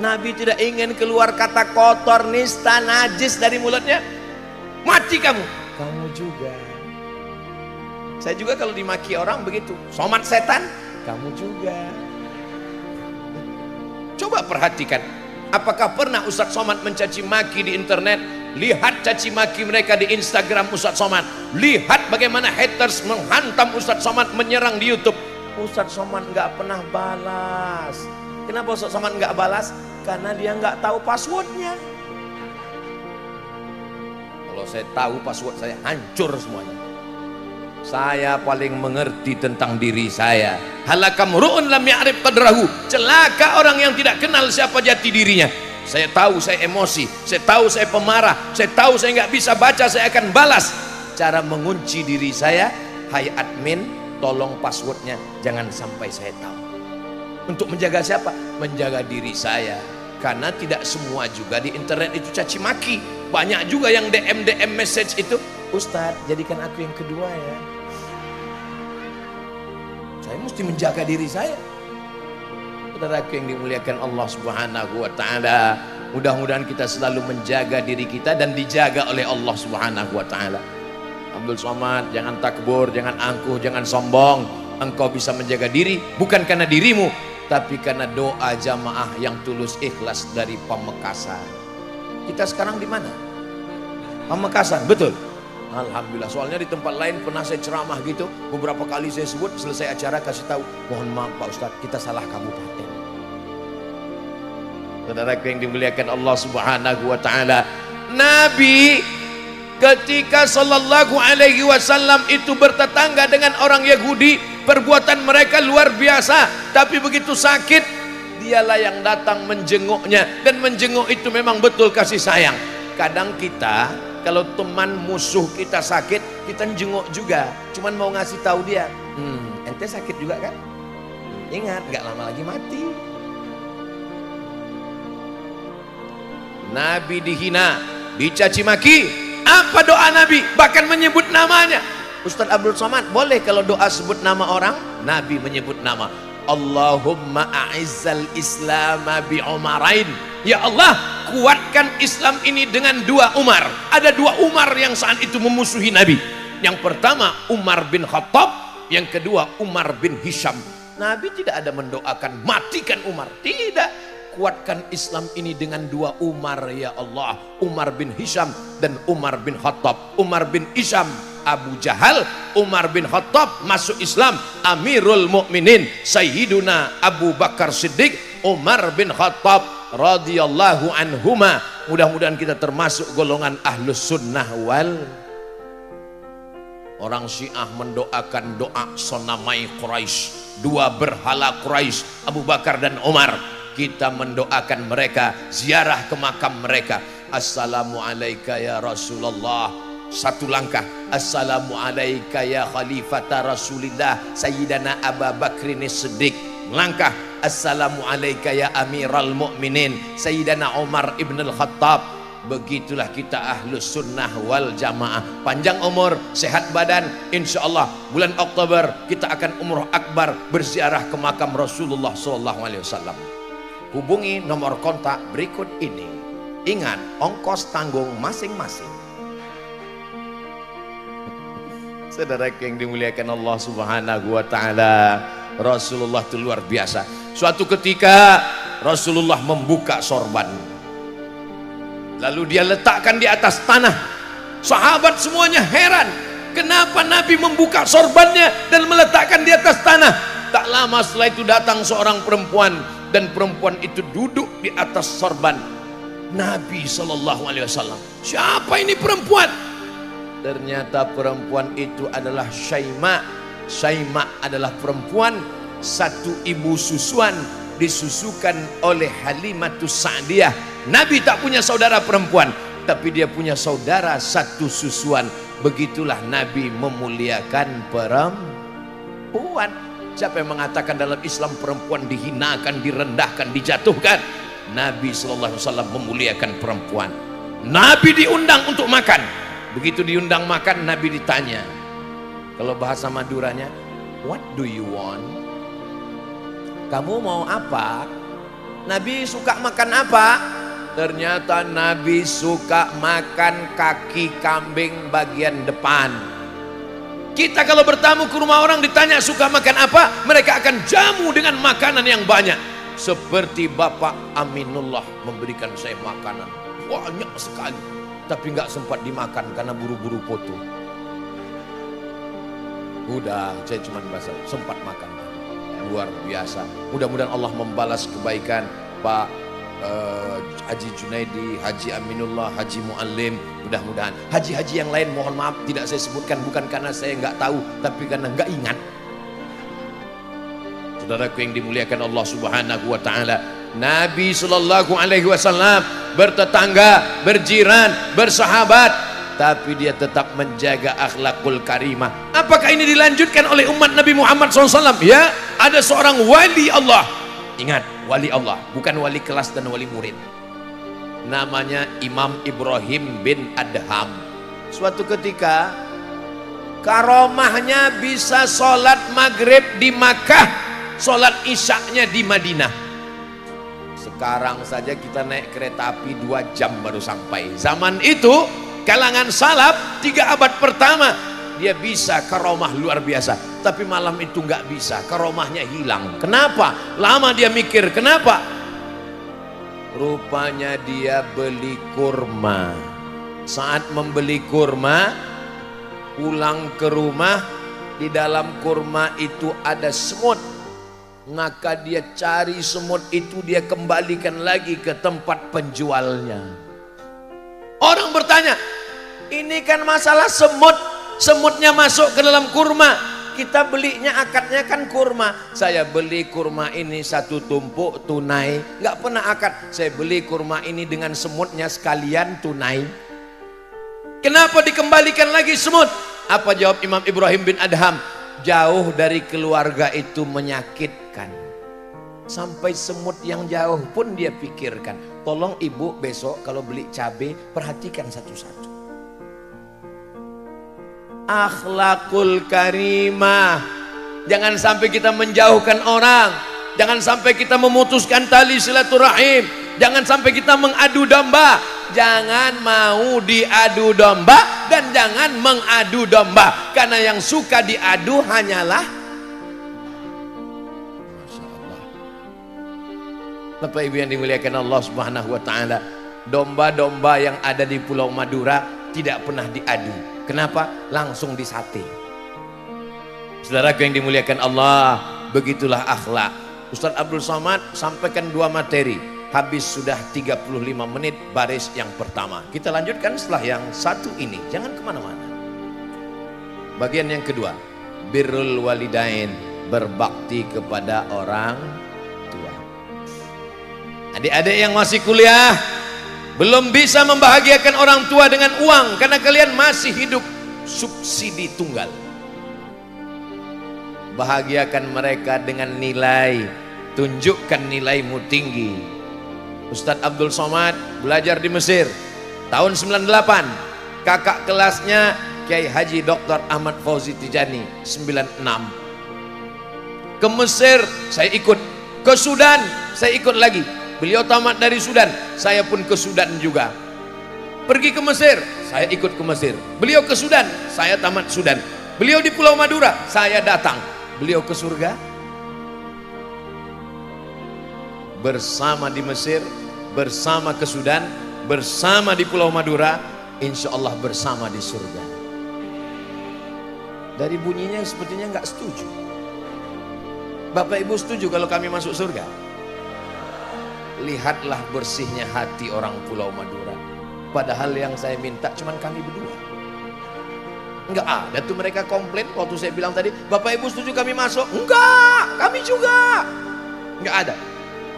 Nabi tidak ingin keluar kata kotor, nista, najis dari mulutnya. Mati kamu. Kamu juga. Saya juga kalau dimaki orang begitu. Somat setan, kamu juga. Coba perhatikan, apakah pernah Ustadz Somad mencaci maki di internet? Lihat caci maki mereka di Instagram Ustadz Somad. Lihat bagaimana haters menghantam Ustadz Somad, menyerang di YouTube. Ustadz Somad nggak pernah balas. Kenapa Ustadz Somad nggak balas? Karena dia nggak tahu passwordnya. Kalau saya tahu password, saya hancur semuanya. Saya paling mengerti tentang diri saya. Halakam ru'un lam ya'rif qadrahu. Celaka orang yang tidak kenal siapa jati dirinya. Saya tahu saya emosi, saya tahu saya pemarah, saya tahu saya nggak bisa baca, saya akan balas. Cara mengunci diri saya, hai admin, tolong passwordnya jangan sampai saya tahu. Untuk menjaga siapa? Menjaga diri saya. Karena tidak semua juga di internet itu caci maki. Banyak juga yang DM message itu, Ustadz jadikan aku yang kedua ya. Saya mesti menjaga diri saya. Saudaraku yang dimuliakan Allah Subhanahu wa taala, mudah-mudahan kita selalu menjaga diri kita dan dijaga oleh Allah Subhanahu wa taala. Abdul Somad, jangan takbur, jangan angkuh, jangan sombong. Engkau bisa menjaga diri bukan karena dirimu, tapi karena doa jamaah yang tulus ikhlas dari Pamekasan. Kita sekarang di mana? Pamekasan, betul. Alhamdulillah, soalnya di tempat lain pernah saya ceramah gitu, beberapa kali saya sebut, selesai acara kasih tahu, mohon maaf Pak Ustadz, kita salah kabupaten. Saudaraku yang dimuliakan Allah Subhanahu wa taala, Nabi ketika sallallahu alaihi wasallam itu bertetangga dengan orang Yahudi, perbuatan mereka luar biasa, tapi begitu sakit dialah yang datang menjenguknya, dan menjenguk itu memang betul kasih sayang. Kadang kita kalau teman musuh kita sakit, kita jenguk juga, cuman mau ngasih tahu dia, ente sakit juga kan? Ingat, gak lama lagi mati. Nabi dihina, dicaci maki, apa doa Nabi? Bahkan menyebut namanya. Ustadz Abdul Somad, boleh kalau doa sebut nama orang? Nabi menyebut nama, Allahumma a'izzal islama bi umarain. Ya Allah, kuatkan Islam ini dengan 2 Umar. Ada 2 Umar yang saat itu memusuhi Nabi. Yang pertama Umar bin Khattab, yang kedua Umar bin Hisham. Nabi tidak ada mendoakan matikan Umar, tidak. Kuatkan Islam ini dengan 2 Umar ya Allah, Umar bin Hisham dan Umar bin Khattab. Umar bin Hisham Abu Jahal, Umar bin Khattab masuk Islam Amirul Mukminin Sayyiduna Abu Bakar Siddiq, Umar bin Khattab radhiyallahu anhuma. Mudah-mudahan kita termasuk golongan ahlus sunnah wal. Orang Syiah mendoakan doa sonamai Quraisy, 2 berhala Quraisy, Abu Bakar dan Umar. Kita mendoakan mereka, ziarah ke makam mereka. Assalamualaikum ya Rasulullah, 1 langkah. Assalamualaikum ya Khalifata Rasulillah Sayyidana Abu Bakrin Siddiq. Langkah. assalamu alayka ya amiral mu'minin Sayyidina Umar ibn al-Khattab. Begitulah kita ahlus sunnah wal jamaah. Panjang umur, sehat badan, insya Allah bulan Oktober kita akan umroh akbar berziarah ke makam Rasulullah SAW. Hubungi nomor kontak berikut ini. Ingat, ongkos tanggung masing-masing. Saudara yang dimuliakan Allah Subhanahu wa Ta'ala, Rasulullah itu luar biasa. Suatu ketika Rasulullah membuka sorban, lalu dia letakkan di atas tanah. Sahabat semuanya heran, kenapa Nabi membuka sorbannya dan meletakkan di atas tanah. Tak lama setelah itu datang seorang perempuan, dan perempuan itu duduk di atas sorban Nabi SAW. Siapa ini perempuan? Ternyata perempuan itu adalah Syaima. Syaima adalah perempuan satu ibu susuan, disusukan oleh Halimatus Sa'diyah. Nabi tak punya saudara perempuan, tapi dia punya saudara satu susuan. Begitulah Nabi memuliakan perempuan. Siapa yang mengatakan dalam Islam perempuan dihinakan, direndahkan, dijatuhkan? Nabi SAW memuliakan perempuan. Nabi diundang untuk makan. Begitu diundang makan, Nabi ditanya, kalau bahasa Maduranya, what do you want? Kamu mau apa? Nabi suka makan apa? Ternyata Nabi suka makan kaki kambing bagian depan. Kita kalau bertamu ke rumah orang ditanya suka makan apa, mereka akan jamu dengan makanan yang banyak. Seperti Bapak Aminullah memberikan saya makanan banyak sekali, tapi nggak sempat dimakan karena buru-buru foto. Udah, saya cuma bahasa sempat makan. Luar biasa. Mudah-mudahan Allah membalas kebaikan Pak Haji Junaidi, Haji Aminullah, Haji Muallim. Mudah-mudahan haji-haji yang lain mohon maaf tidak saya sebutkan, bukan karena saya nggak tahu, tapi karena nggak ingat. Saudaraku yang dimuliakan Allah Subhanahu wa Ta'ala, Nabi Sallallahu Alaihi Wasallam bertetangga, berjiran, bersahabat, tapi dia tetap menjaga akhlakul karimah. Apakah ini dilanjutkan oleh umat Nabi Muhammad SAW? Ya, ada seorang wali Allah. Ingat, wali Allah, bukan wali kelas dan wali murid. Namanya Imam Ibrahim bin Adham. Suatu ketika karomahnya bisa sholat maghrib di Makkah, sholat isyaknya di Madinah. Sekarang saja kita naik kereta api 2 jam baru sampai. Zaman itu kalangan salaf 3 abad pertama dia bisa karomah luar biasa, tapi malam itu nggak bisa, karomahnya hilang. Kenapa? Lama dia mikir, kenapa? Rupanya dia beli kurma. Saat membeli kurma, pulang ke rumah, di dalam kurma itu ada semut. Maka dia cari semut itu, dia kembalikan lagi ke tempat penjualnya. Orang bertanya, ini kan masalah semut, semutnya masuk ke dalam kurma, kita belinya akadnya kan kurma. Saya beli kurma ini 1 tumpuk tunai, nggak pernah akad. Saya beli kurma ini dengan semutnya sekalian tunai. Kenapa dikembalikan lagi semut? Apa jawab Imam Ibrahim bin Adham? Jauh dari keluarga itu menyakitkan. Sampai semut yang jauh pun dia pikirkan. Tolong ibu besok kalau beli cabai perhatikan satu-satu. Akhlakul karimah. Jangan sampai kita menjauhkan orang. Jangan sampai kita memutuskan tali silaturahim. Jangan sampai kita mengadu domba. Jangan mau diadu domba dan jangan mengadu domba. Karena yang suka diadu hanyalah, Masya Allah. Bapak Ibu yang dimuliakan Allah Subhanahu wa Ta'ala, domba-domba yang ada di Pulau Madura tidak pernah diadu. Kenapa? Langsung disate. Saudaraku yang dimuliakan Allah, begitulah akhlak. Ustaz Abdul Somad sampaikan 2 materi. Habis sudah 35 menit baris yang pertama. Kita lanjutkan setelah yang satu ini. Jangan kemana-mana. Bagian yang kedua, birrul walidain, berbakti kepada orang tua. Adik-adik yang masih kuliah, belum bisa membahagiakan orang tua dengan uang karena kalian masih hidup subsidi tunggal. Bahagiakan mereka dengan nilai, tunjukkan nilaimu tinggi. Ustadz Abdul Somad belajar di Mesir tahun 98, kakak kelasnya Kiai Haji Dr. Ahmad Fauzi Tijani 96. Ke Mesir saya ikut, ke Sudan saya ikut lagi. Beliau tamat dari Sudan, saya pun ke Sudan juga. Pergi ke Mesir, saya ikut ke Mesir. Beliau ke Sudan, saya tamat Sudan. Beliau di Pulau Madura, saya datang. Beliau ke surga, bersama di Mesir, bersama ke Sudan, bersama di Pulau Madura, insya Allah bersama di surga. Dari bunyinya sepertinya nggak setuju. Bapak Ibu setuju kalau kami masuk surga? Lihatlah bersihnya hati orang Pulau Madura. Padahal yang saya minta cuman kami berdua. Enggak ada tuh mereka komplain waktu saya bilang tadi, Bapak Ibu setuju kami masuk? Enggak, kami juga. Enggak ada.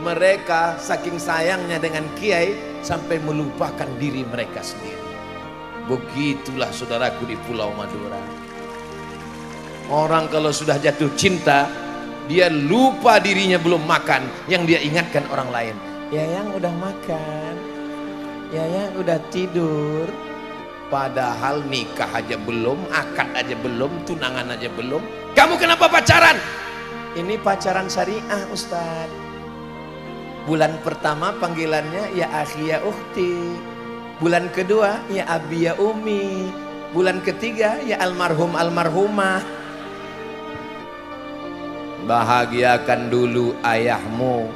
Mereka saking sayangnya dengan Kiai sampai melupakan diri mereka sendiri. Begitulah saudaraku di Pulau Madura. Orang kalau sudah jatuh cinta, dia lupa dirinya belum makan, yang dia ingatkan orang lain. Ya yang udah makan, ya yang udah tidur. Padahal nikah aja belum, akad aja belum, tunangan aja belum. Kamu kenapa pacaran? Ini pacaran syariah Ustaz. Bulan pertama panggilannya ya akhi ya ukhti. Bulan kedua ya abi ya umi. Bulan ketiga ya almarhum almarhumah. Bahagiakan dulu ayahmu.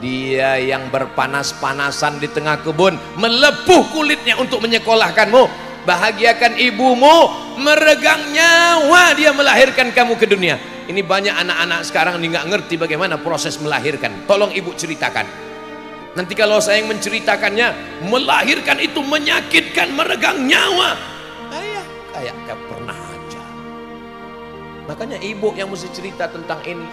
Dia yang berpanas-panasan di tengah kebun, melepuh kulitnya untuk menyekolahkanmu. Bahagiakan ibumu, meregang nyawa dia melahirkan kamu ke dunia. Ini banyak anak-anak sekarang ini nggak ngerti bagaimana proses melahirkan. Tolong ibu ceritakan. Nanti kalau saya yang menceritakannya, melahirkan itu menyakitkan, meregang nyawa. Ayah kayak gak pernah aja. Makanya ibu yang mesti cerita tentang ini.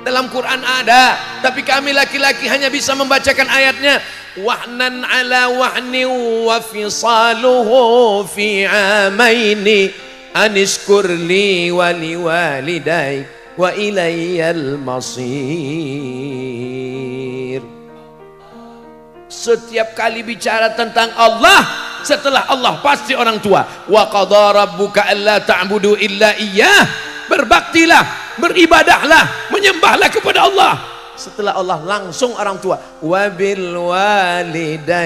Dalam Quran ada, tapi kami laki-laki hanya bisa membacakan ayatnya. Wahnan ala wahni wa fisaluhu fi amaini anishkur li wa liwalidai wa ilayyal masir. Setiap kali bicara tentang Allah, setelah Allah pasti orang tua. Wa qadara rabbuka alla ta'budu illa iyyah. Berbaktilah, beribadahlah, menyembahlah kepada Allah. Setelah Allah langsung orang tua. Wabil walidaini.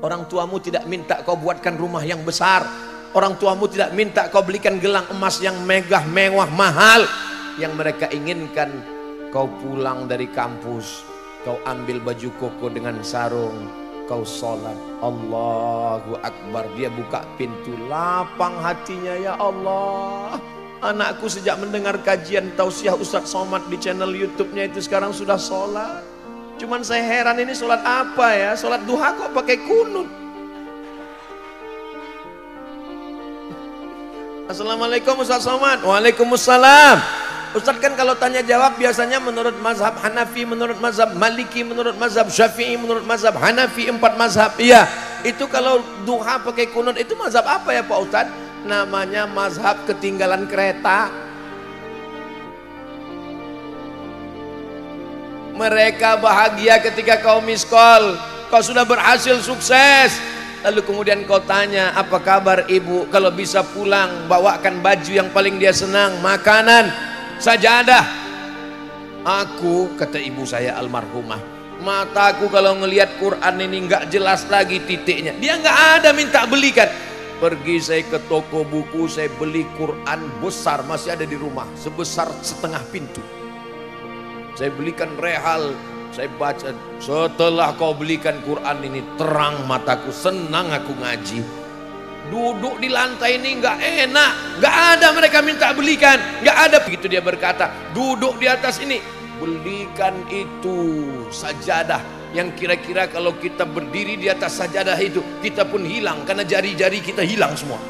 Orang tuamu tidak minta kau buatkan rumah yang besar. Orang tuamu tidak minta kau belikan gelang emas yang megah, mewah, mahal. Yang mereka inginkan kau pulang dari kampus, kau ambil baju koko dengan sarung, kau sholat, Allahu Akbar, dia buka pintu, lapang hatinya, ya Allah. Anakku sejak mendengar kajian tausiah Ustadz Somad di channel YouTube-nya itu sekarang sudah sholat. Cuman saya heran ini sholat apa ya? Sholat duha kok pakai kunut. Assalamualaikum Ustadz Somad. Waalaikumsalam. Ustadz kan kalau tanya jawab biasanya menurut mazhab Hanafi, menurut mazhab Maliki, menurut mazhab Syafi'i, menurut mazhab Hanafi, 4 mazhab. Iya, itu kalau duha pakai kunut itu mazhab apa ya Pak Ustadz? Namanya mazhab ketinggalan kereta. Mereka bahagia ketika kau miss call, kau sudah berhasil sukses. Lalu kemudian kau tanya, apa kabar ibu? Kalau bisa pulang, bawakan baju yang paling dia senang, makanan, sajadah. Aku, kata ibu saya almarhumah, mataku kalau ngelihat Quran ini nggak jelas lagi titiknya. Dia nggak ada minta belikan. Pergi saya ke toko buku, saya beli Quran besar, masih ada di rumah, sebesar setengah pintu. Saya belikan rehal, saya baca. Setelah kau belikan Quran ini, terang mataku, senang aku ngaji. Duduk di lantai ini nggak enak, nggak ada mereka minta belikan, nggak ada. Begitu dia berkata, duduk di atas ini, belikan itu sajadah yang kira-kira kalau kita berdiri di atas sajadah itu, kita pun hilang karena jari-jari kita hilang semua.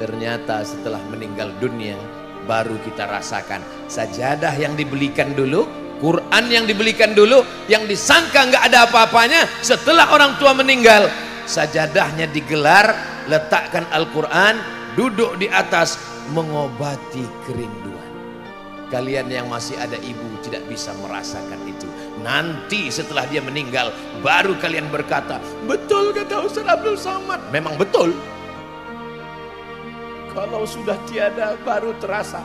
Ternyata setelah meninggal dunia baru kita rasakan sajadah yang dibelikan dulu, Quran yang dibelikan dulu, yang disangka nggak ada apa-apanya. Setelah orang tua meninggal, sajadahnya digelar, letakkan Al-Quran, duduk di atas, mengobati kerinduan. Kalian yang masih ada ibu tidak bisa merasakan itu. Nanti setelah dia meninggal baru kalian berkata, betul kata Ustaz Abdul Somad. Memang betul. Kalau sudah tiada baru terasa.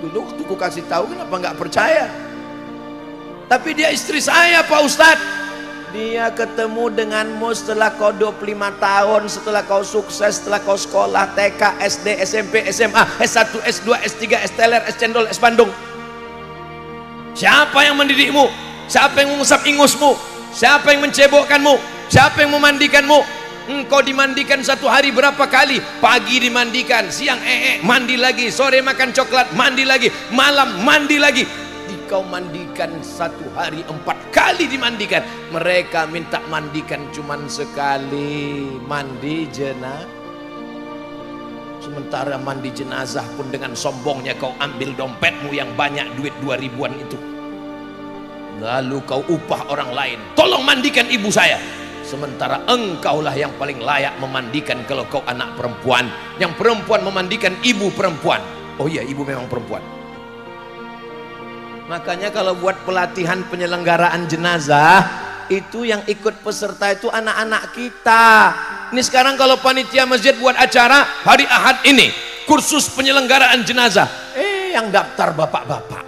Dulu waktu ku kasih tahu kenapa nggak percaya? Tapi dia istri saya Pak Ustadz. Dia ketemu denganmu setelah kau 25 tahun, setelah kau sukses, setelah kau sekolah TK, SD, SMP, SMA, S1, S2, S3, S-Teler, S-Cendol, S-Bandung. Siapa yang mendidikmu? Siapa yang mengusap ingusmu? Siapa yang mencebokkanmu? Siapa yang memandikanmu? Engkau dimandikan satu hari berapa kali? Pagi dimandikan, siang mandi lagi, sore makan coklat, mandi lagi, malam mandi lagi. Kau mandikan satu hari 4 kali dimandikan. Mereka minta mandikan cuman sekali. Mandi jenazah. Sementara mandi jenazah pun dengan sombongnya kau ambil dompetmu yang banyak, duit 2000-an itu. Lalu kau upah orang lain, tolong mandikan ibu saya. Sementara engkaulah yang paling layak memandikan kalau kau anak perempuan. Yang perempuan memandikan ibu perempuan. Oh iya, ibu memang perempuan. Makanya kalau buat pelatihan penyelenggaraan jenazah, itu yang ikut peserta itu anak-anak kita. Ini sekarang kalau panitia masjid buat acara hari Ahad ini, kursus penyelenggaraan jenazah, yang daftar bapak-bapak.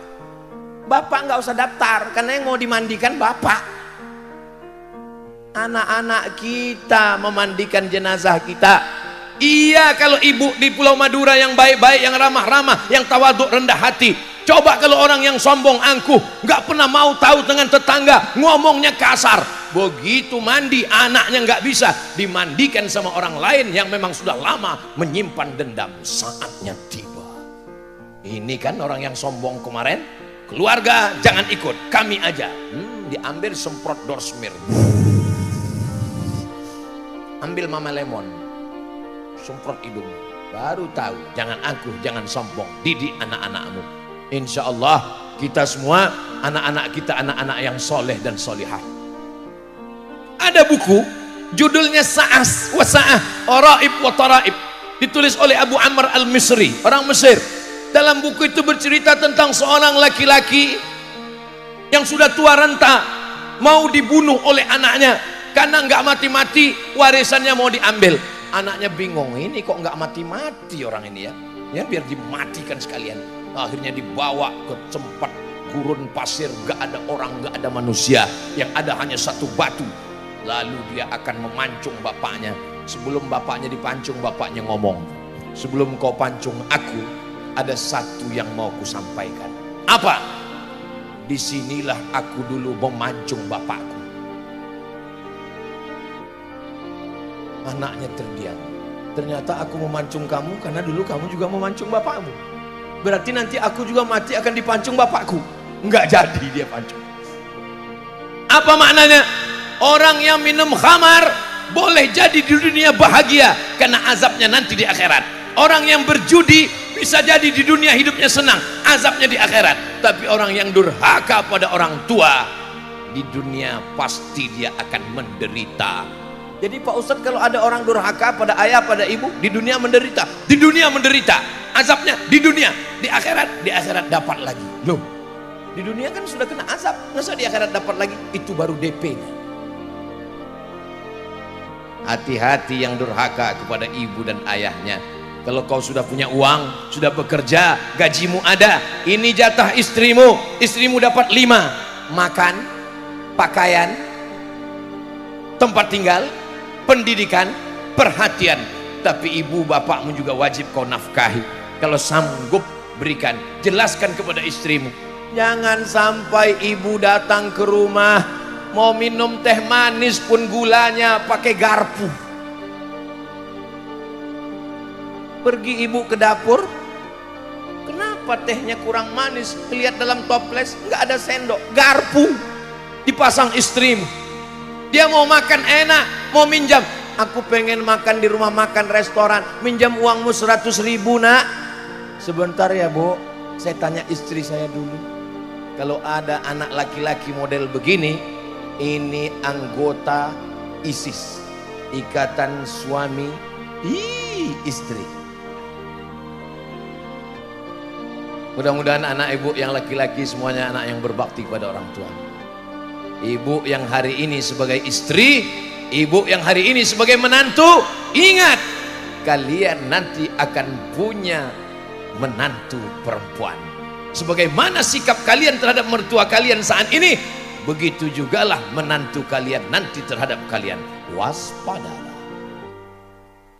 Bapak nggak usah daftar, karena yang mau dimandikan bapak. Anak-anak kita memandikan jenazah kita. Iya, kalau ibu di Pulau Madura yang baik-baik, yang ramah-ramah, yang tawaduk, rendah hati. Coba kalau orang yang sombong, angkuh, nggak pernah mau tahu dengan tetangga, ngomongnya kasar. Begitu mandi, anaknya nggak bisa, dimandikan sama orang lain yang memang sudah lama menyimpan dendam. Saatnya tiba. Ini kan orang yang sombong kemarin. Keluarga jangan ikut, kami aja. Diambil semprot dorsmir. Ambil mama lemon, semprot hidung. Baru tahu, jangan angkuh, jangan sombong. Didik anak-anakmu. Insya Allah kita semua anak-anak kita anak-anak yang soleh dan solihah. Ada buku judulnya Sa'as wa Sa'ah Oraib wa Taraib, ditulis oleh Abu Amr al-Misri, orang Mesir. Dalam buku itu bercerita tentang seorang laki-laki yang sudah tua renta, mau dibunuh oleh anaknya karena nggak mati-mati, warisannya mau diambil. Anaknya bingung, ini kok nggak mati-mati orang ini ya biar dimatikan sekalian. Akhirnya dibawa ke tempat gurun pasir, gak ada orang, gak ada manusia, yang ada hanya satu batu. Lalu dia akan memancung bapaknya. Sebelum bapaknya dipancung, bapaknya ngomong, sebelum kau pancung aku, ada satu yang mau ku sampaikan. Apa? Disinilah aku dulu memancung bapakku. Anaknya terdiam. Ternyata aku memancung kamu karena dulu kamu juga memancung bapakmu. Berarti nanti aku juga mati akan dipancung bapakku. Enggak jadi dia pancung. Apa maknanya? Orang yang minum khamar boleh jadi di dunia bahagia karena azabnya nanti di akhirat. Orang yang berjudi bisa jadi di dunia hidupnya senang, azabnya di akhirat. Tapi orang yang durhaka pada orang tua, di dunia pasti dia akan menderita. Jadi Pak Ustadz, kalau ada orang durhaka pada ayah, pada ibu, di dunia menderita. Di dunia menderita, azabnya di dunia. Di akhirat dapat lagi. Loh, di dunia kan sudah kena azab, masa di akhirat dapat lagi? Itu baru DP-nya. Hati-hati yang durhaka kepada ibu dan ayahnya. Kalau kau sudah punya uang, sudah bekerja, gajimu ada, ini jatah istrimu, istrimu dapat 5, makan, pakaian, tempat tinggal, pendidikan, perhatian. Tapi ibu bapakmu juga wajib kau nafkahi. Kalau sanggup berikan, jelaskan kepada istrimu. Jangan sampai ibu datang ke rumah, mau minum teh manis pun gulanya pakai garpu. Pergi ibu ke dapur, kenapa tehnya kurang manis? Lihat dalam toples, nggak ada sendok, garpu dipasang istrimu. Dia mau makan enak, mau minjam. Aku pengen makan di rumah makan restoran, minjam uangmu 100.000 nak. Sebentar ya bu, saya tanya istri saya dulu. Kalau ada anak laki-laki model begini, ini anggota ISIS, ikatan suami istri. Mudah-mudahan anak ibu yang laki-laki semuanya anak yang berbakti kepada orang tua. Ibu yang hari ini sebagai istri, ibu yang hari ini sebagai menantu, ingat kalian nanti akan punya menantu perempuan. Sebagaimana sikap kalian terhadap mertua kalian saat ini, begitu jugalah menantu kalian nanti terhadap kalian. Waspadalah.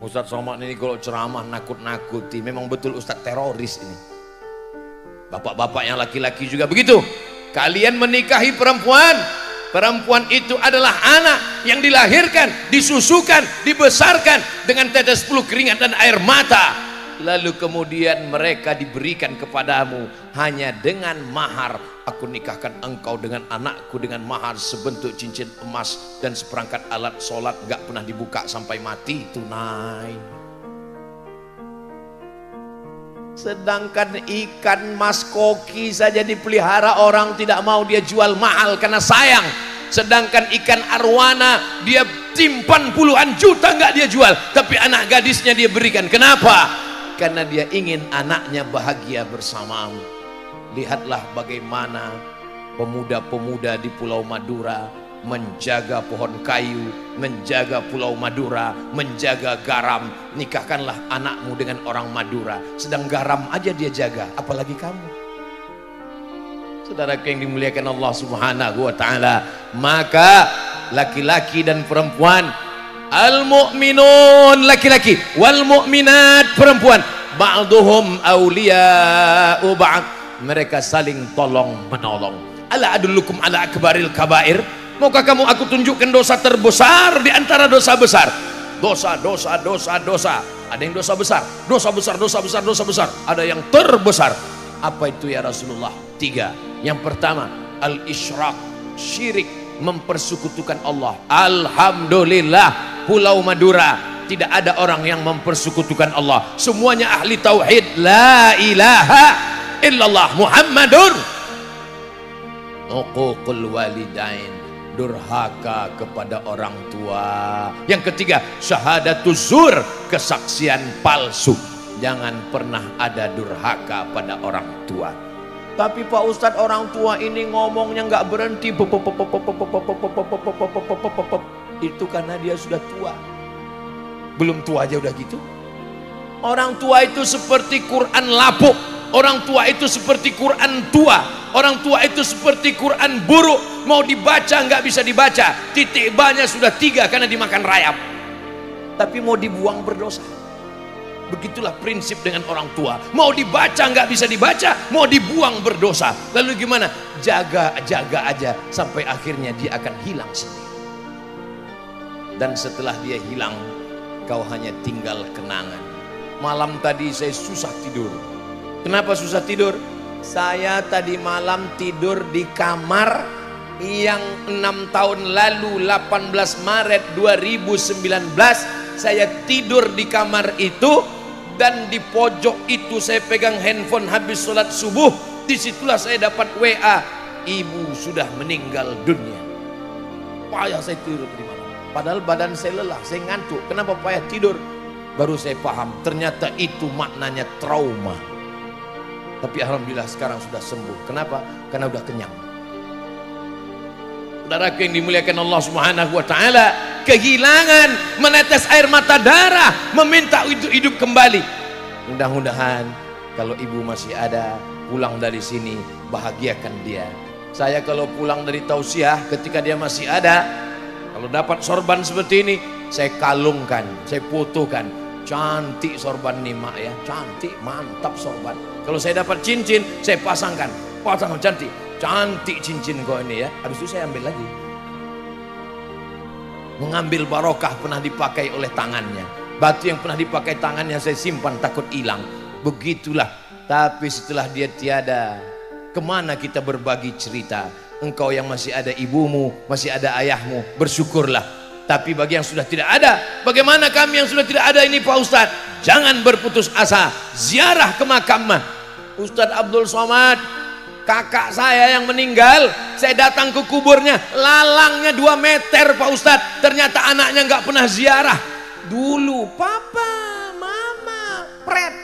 Ustadz Somad ini kalau ceramah nakut-nakuti, memang betul Ustadz teroris ini. Bapak-bapak yang laki-laki juga begitu. Kalian menikahi perempuan, perempuan itu adalah anak yang dilahirkan, disusukan, dibesarkan dengan tetes peluh keringat dan air mata. Lalu kemudian mereka diberikan kepadamu hanya dengan mahar. Aku nikahkan engkau dengan anakku dengan mahar sebentuk cincin emas dan seperangkat alat sholat, gak pernah dibuka sampai mati, tunai. Sedangkan ikan mas koki saja dipelihara orang tidak mau dia jual mahal karena sayang. Sedangkan ikan arwana dia simpan puluhan juta nggak dia jual, tapi anak gadisnya dia berikan. Kenapa? Karena dia ingin anaknya bahagia bersamamu. Lihatlah bagaimana pemuda-pemuda di Pulau Madura menjaga pohon kayu, menjaga Pulau Madura, menjaga garam. Nikahkanlah anakmu dengan orang Madura, sedang garam aja dia jaga, apalagi kamu. Saudaraku yang dimuliakan Allah Subhanahu wa taala, maka laki-laki dan perempuan, al-mu'minun laki-laki wal mu'minat perempuan, ba'duhum awliya'u ba'd, mereka saling tolong menolong. Ala adullukum ala akbaril kabair, maukah kamu aku tunjukkan dosa terbesar di antara dosa besar? Dosa. Ada yang dosa besar. Ada yang terbesar. Apa itu ya Rasulullah? 3. Yang pertama, al-isyrak, syirik, mempersekutukan Allah. Alhamdulillah, Pulau Madura tidak ada orang yang mempersekutukan Allah. Semuanya ahli tauhid. La ilaha illallah Muhammadur. Uququl walidain, durhaka kepada orang tua. Yang ketiga, syahadatuz zur, kesaksian palsu. Jangan pernah ada durhaka pada orang tua. Tapi Pak Ustadz, orang tua ini ngomongnya nggak berhenti. Itu karena dia sudah tua. Belum tua aja udah gitu. Orang tua itu seperti Quran lapuk. Orang tua itu seperti Quran tua. Orang tua itu seperti Quran buruk, mau dibaca nggak bisa dibaca, titik banyak sudah 3 karena dimakan rayap, tapi mau dibuang berdosa. Begitulah prinsip dengan orang tua, mau dibaca nggak bisa dibaca, mau dibuang berdosa. Lalu gimana? Jaga aja sampai akhirnya dia akan hilang sendiri. Dan setelah dia hilang, kau hanya tinggal kenangan. Malam tadi saya susah tidur. Kenapa susah tidur? Saya tadi malam tidur di kamar yang 6 tahun lalu, 18 Maret 2019 saya tidur di kamar itu, dan di pojok itu saya pegang handphone habis sholat subuh. Disitulah saya dapat WA, ibu sudah meninggal dunia. Payah saya tidur di malam, padahal badan saya lelah, saya ngantuk. Kenapa payah tidur? Baru saya paham, ternyata itu maknanya trauma. Tapi alhamdulillah sekarang sudah sembuh. Kenapa? Karena udah kenyang. Saudaraku yang dimuliakan Allah Subhanahu wa taala, kehilangan, menetes air mata darah, meminta hidup kembali. Mudah-mudahan kalau ibu masih ada, pulang dari sini bahagiakan dia. Saya kalau pulang dari tausiah ketika dia masih ada, kalau dapat sorban seperti ini, saya kalungkan, saya fotokan. Cantik sorban nih mak ya, cantik, mantap sorban. Kalau saya dapat cincin, saya pasang cantik, cantik cincin kau ini ya. Habis itu saya ambil lagi. Mengambil barokah pernah dipakai oleh tangannya. Batu yang pernah dipakai tangannya saya simpan takut hilang. Begitulah. Tapi setelah dia tiada, kemana kita berbagi cerita? Engkau yang masih ada ibumu, masih ada ayahmu, bersyukurlah. Tapi bagi yang sudah tidak ada, bagaimana kami yang sudah tidak ada ini Pak Ustadz? Jangan berputus asa, ziarah ke makamnya Ustadz Abdul Somad, kakak saya yang meninggal. Saya datang ke kuburnya, lalangnya 2 meter Pak Ustadz. Ternyata anaknya nggak pernah ziarah. Dulu papa, mama, pret.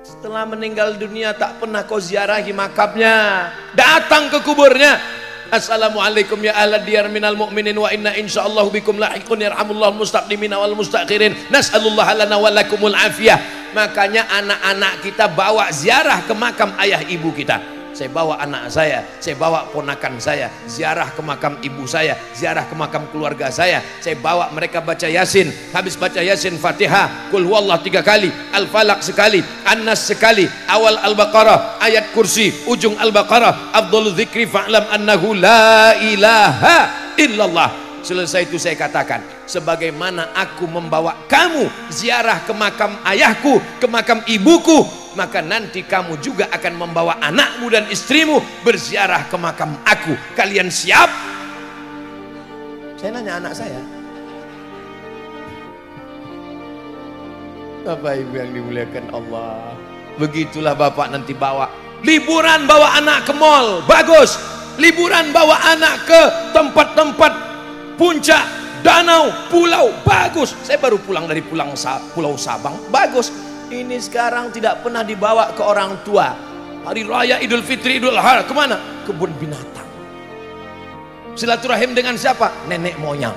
Setelah setelah meninggal dunia tak pernah kau ziarahi makamnya, datang ke kuburnya. Assalamualaikum ya ahla diyar minal mu'minin wa inna insyaallah bikum lahiqun yarhamullahu mustaqdimina wal mustakhirin nas'alullah lana wa lakumul afiyah. Makanya anak-anak kita bawa ziarah ke makam ayah ibu kita. Saya bawa anak saya bawa ponakan saya ziarah ke makam ibu saya, ziarah ke makam keluarga saya bawa mereka baca Yasin. Habis baca Yasin Fatihah, Qul huwallah 3 kali, Al-Falaq sekali, An-Nas sekali, awal Al-Baqarah, ayat kursi, ujung Al-Baqarah, afdhalu dzikri fa'lam annahu la ilaha illallah. Selesai itu saya katakan, sebagaimana aku membawa kamu ziarah ke makam ayahku, ke makam ibuku, maka nanti kamu juga akan membawa anakmu dan istrimu berziarah ke makam aku. Kalian siap? Saya nanya anak saya. Bapak Ibu yang dimuliakan Allah, begitulah Bapak nanti bawa liburan, bawa anak ke mall, bagus. Liburan bawa anak ke tempat-tempat puncak, danau, pulau, bagus. Saya baru pulang dari Pulau Sabang, bagus. Ini sekarang tidak pernah dibawa ke orang tua. Hari Raya Idul Fitri, Idul Adha, kemana? Kebun binatang. Silaturahim dengan siapa? Nenek moyang.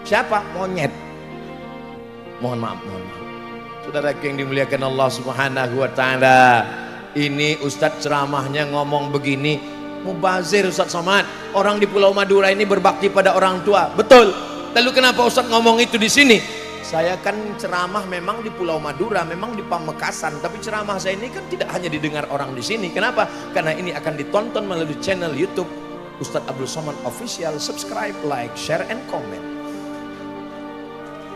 Siapa? Monyet. Mohon maaf. Saudara yang dimuliakan Allah Subhanahu wa Ta'ala, ini Ustadz ceramahnya ngomong begini, mubazir Ustadz Somad. Orang di Pulau Madura ini berbakti pada orang tua, betul. Lalu kenapa Ustadz ngomong itu di sini? Saya kan ceramah memang di Pulau Madura, memang di Pamekasan, tapi ceramah saya ini kan tidak hanya didengar orang di sini. Kenapa? Karena ini akan ditonton melalui channel YouTube Ustadz Abdul Somad Official. Subscribe, like, share, and comment.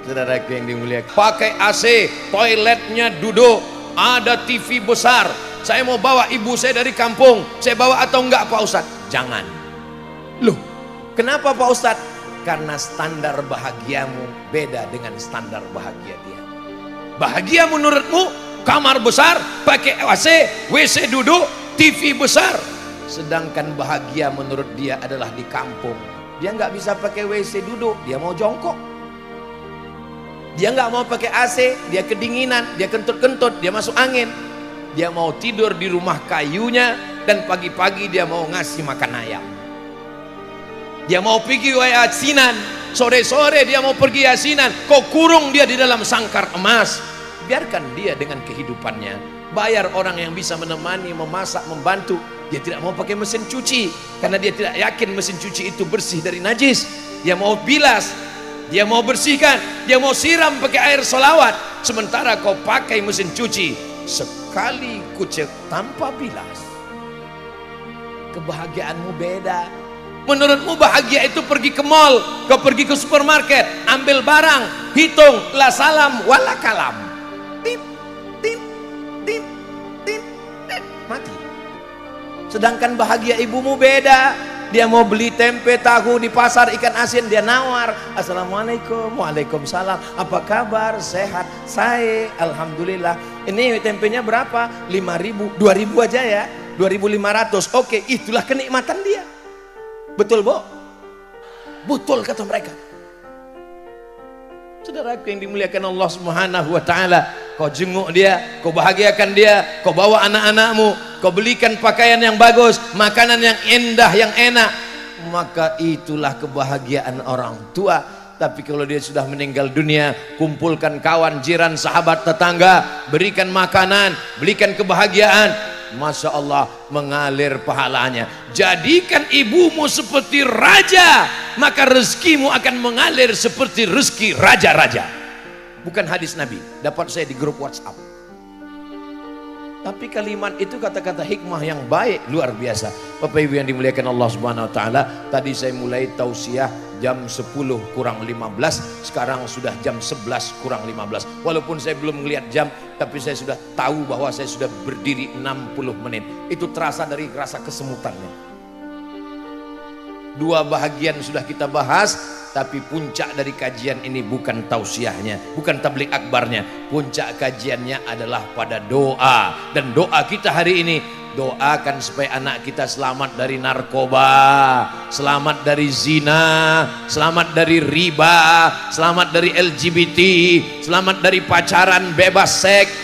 Saudara yang dimuliakan, pakai AC, toiletnya duduk, ada TV besar. Saya mau bawa ibu saya dari kampung, saya bawa atau enggak Pak Ustadz? Jangan. Loh, kenapa Pak Ustadz? Karena standar bahagiamu beda dengan standar bahagia dia. Bahagia menurutmu kamar besar, pakai AC, WC duduk, TV besar. Sedangkan bahagia menurut dia adalah di kampung. Dia nggak bisa pakai WC duduk, dia mau jongkok. Dia nggak mau pakai AC, dia kedinginan, dia kentut-kentut, dia masuk angin. Dia mau tidur di rumah kayunya, dan pagi-pagi dia mau ngasih makan ayam. Dia mau pergi yasinan, sore-sore dia mau pergi yasinan. Kau kurung dia di dalam sangkar emas. Biarkan dia dengan kehidupannya. Bayar orang yang bisa menemani, memasak, membantu. Dia tidak mau pakai mesin cuci, karena dia tidak yakin mesin cuci itu bersih dari najis. Dia mau bilas, dia mau bersihkan, dia mau siram pakai air solawat. Sementara kau pakai mesin cuci, sekali kucek tanpa bilas. Kebahagiaanmu beda. Menurutmu bahagia itu pergi ke mall, kau pergi ke supermarket, ambil barang, hitung, la salam wala kalam. Tip, tip, tip, tip, tip, mati. Sedangkan bahagia ibumu beda. Dia mau beli tempe tahu di pasar, ikan asin, dia nawar. Assalamualaikum, waalaikumsalam, apa kabar, sehat? Saya alhamdulillah. Ini tempenya berapa? 5.000, 2.000 aja ya, 2.500. Oke, itulah kenikmatan dia. Betul, Bu? Betul kata mereka. Saudaraku yang dimuliakan Allah Subhanahu wa Ta'ala, kau jenguk dia, kau bahagiakan dia, kau bawa anak-anakmu, kau belikan pakaian yang bagus, makanan yang indah, yang enak, maka itulah kebahagiaan orang tua. Tapi kalau dia sudah meninggal dunia, kumpulkan kawan, jiran, sahabat, tetangga, berikan makanan, berikan kebahagiaan, Masya Allah, mengalir pahalanya. Jadikan ibumu seperti raja, maka rezekimu akan mengalir seperti rezeki raja-raja. Bukan hadis Nabi, dapat saya di grup WhatsApp. Tapi kalimat itu kata-kata hikmah yang baik, luar biasa. Bapak Ibu yang dimuliakan Allah Subhanahu wa Ta'ala, tadi saya mulai tausiah jam 10 kurang 15, sekarang sudah jam 11 kurang 15. Walaupun saya belum melihat jam, tapi saya sudah tahu bahwa saya sudah berdiri 60 menit. Itu terasa dari rasa kesemutannya. Dua bahagian sudah kita bahas, tapi puncak dari kajian ini bukan tausiahnya, bukan tablik akbarnya. Puncak kajiannya adalah pada doa. Dan doa kita hari ini, doakan supaya anak kita selamat dari narkoba, selamat dari zina, selamat dari riba, selamat dari LGBT, selamat dari pacaran bebas seks.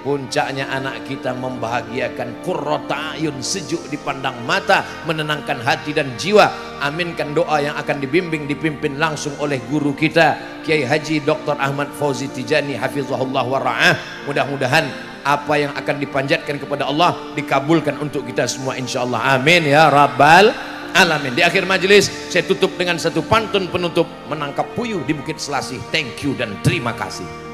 puncaknya anak kita membahagiakan, qurrata ayun, sejuk dipandang mata, menenangkan hati dan jiwa. Aminkan doa yang akan dipimpin langsung oleh guru kita Kiai Haji Dr. Ahmad Fauzi Tijani hafizahullah wa ra'ah. Mudah-mudahan apa yang akan dipanjatkan kepada Allah dikabulkan untuk kita semua insyaallah, amin ya rabbal alamin. Di akhir majelis saya tutup dengan satu pantun penutup, menangkap puyuh di Bukit Selasih. Thank you dan terima kasih.